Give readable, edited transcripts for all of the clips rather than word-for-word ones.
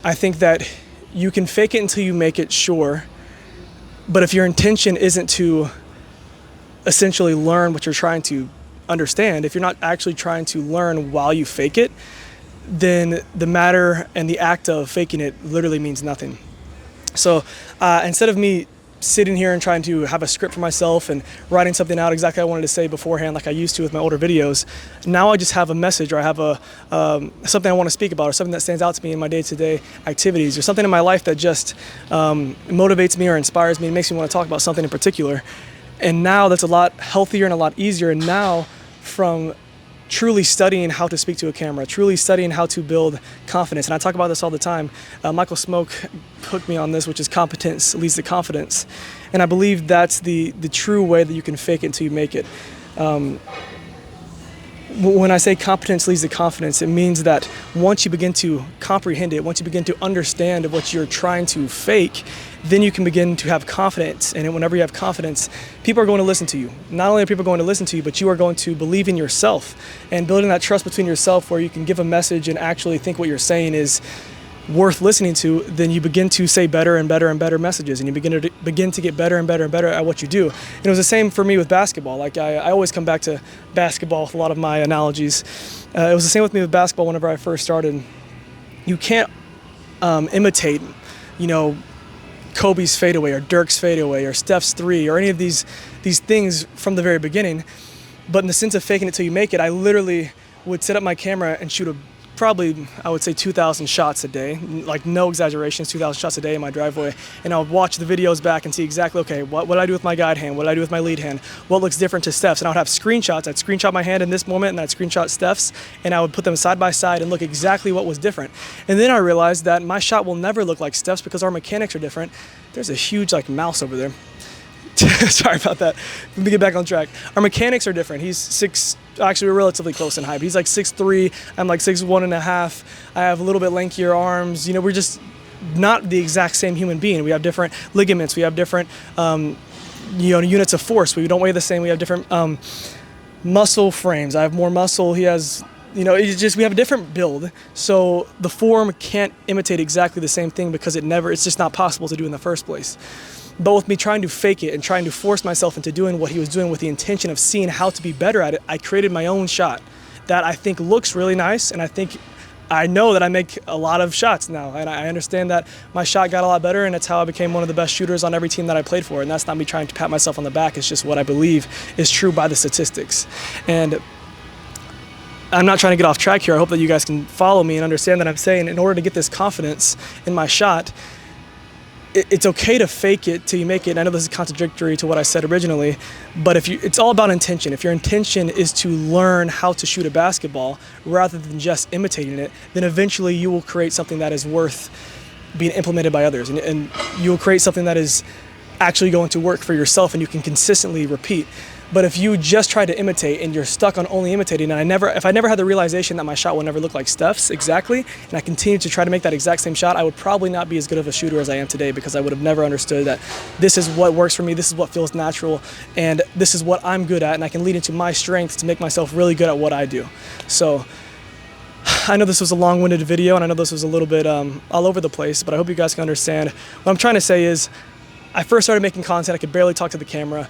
I think that you can fake it until you make it, sure. But if your intention isn't to essentially learn what you're trying to understand, if you're not actually trying to learn while you fake it, then the matter and the act of faking it literally means nothing. So instead of me sitting here and trying to have a script for myself and writing something out exactly I wanted to say beforehand like I used to with my older videos, now I just have a message, or I have something I want to speak about, or something that stands out to me in my day-to-day activities, or something in my life that just motivates me or inspires me and makes me want to talk about something in particular. And now that's a lot healthier and a lot easier. And now, from truly studying how to speak to a camera, truly studying how to build confidence. And I talk about this all the time. Michael Smoke hooked me on this, which is competence leads to confidence. And I believe that's the true way that you can fake it until you make it. When I say competence leads to confidence, it means that once you begin to comprehend it, once you begin to understand what you're trying to fake, then you can begin to have confidence. And whenever you have confidence, people are going to listen to you. Not only are people going to listen to you, but you are going to believe in yourself. And building that trust between yourself where you can give a message and actually think what you're saying is worth listening to, then you begin to say better and better and better messages, and you begin to get better and better and better at what you do. And it was the same for me with basketball. Like I always come back to basketball with a lot of my analogies. It was the same with me with basketball whenever I first started. You can't imitate, Kobe's fadeaway or Dirk's fadeaway or Steph's three or any of these things from the very beginning. But in the sense of faking it till you make it, I literally would set up my camera and shoot probably, I would say 2,000 shots a day, like no exaggerations, 2,000 shots a day in my driveway. And I would watch the videos back and see exactly, okay, what did I do with my guide hand? What did I do with my lead hand? What looks different to Steph's? And I would have screenshots. I'd screenshot my hand in this moment and I'd screenshot Steph's, and I would put them side by side and look exactly what was different. And then I realized that my shot will never look like Steph's because our mechanics are different. There's a huge mouse over there. Sorry about that. Let me get back on track. Our mechanics are different. We're relatively close in height. He's like 6'3", I'm like 6'1.5". I have a little bit lankier arms. We're just not the exact same human being. We have different ligaments. We have different, units of force. We don't weigh the same. We have different muscle frames. I have more muscle. He has, we have a different build. So the form can't imitate exactly the same thing because it's just not possible to do in the first place. But with me trying to fake it and trying to force myself into doing what he was doing with the intention of seeing how to be better at it, I created my own shot that I think looks really nice, and I know that I make a lot of shots now, and I understand that my shot got a lot better, and it's how I became one of the best shooters on every team that I played for. And that's not me trying to pat myself on the back, it's just what I believe is true by the statistics. And I'm not trying to get off track here. I hope that you guys can follow me and understand that I'm saying in order to get this confidence in my shot, it's okay to fake it till you make it. I know this is contradictory to what I said originally, but it's all about intention. If your intention is to learn how to shoot a basketball rather than just imitating it, then eventually you will create something that is worth being implemented by others, and you will create something that is actually going to work for yourself and you can consistently repeat. But if you just try to imitate and you're stuck on only imitating, and if I never had the realization that my shot will never look like Steph's exactly, and I continued to try to make that exact same shot, I would probably not be as good of a shooter as I am today, because I would have never understood that this is what works for me, this is what feels natural, and this is what I'm good at, and I can lead into my strengths to make myself really good at what I do. So I know this was a long-winded video, and I know this was a little bit all over the place, but I hope you guys can understand. What I'm trying to say is, I first started making content, I could barely talk to the camera.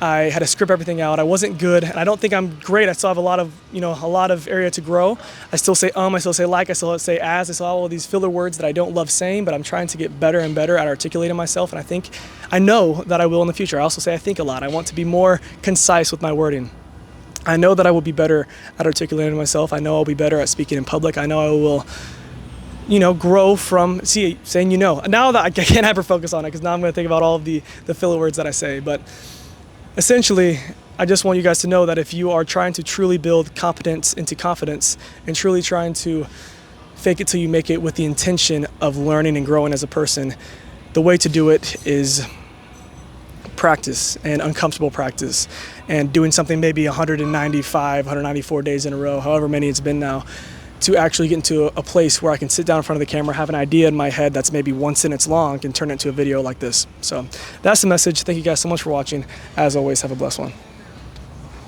I had to script everything out. I wasn't good, and I don't think I'm great. I still have a lot of area to grow. I still say I still say like, I still say as, I still have all these filler words that I don't love saying, but I'm trying to get better and better at articulating myself, and I know that I will in the future. I also say I think a lot. I want to be more concise with my wording. I know that I will be better at articulating myself. I know I'll be better at speaking in public. I know I will grow from saying Now that I can't hyper-focus on it, because now I'm going to think about all of the filler words that I say, but essentially, I just want you guys to know that if you are trying to truly build competence into confidence and truly trying to fake it till you make it with the intention of learning and growing as a person, the way to do it is practice, and uncomfortable practice, and doing something maybe 195, 194 days in a row, however many it's been now, to actually get into a place where I can sit down in front of the camera, have an idea in my head that's maybe 1 sentence long, and turn it into a video like this. So that's the message. Thank you guys so much for watching. As always, have a blessed one.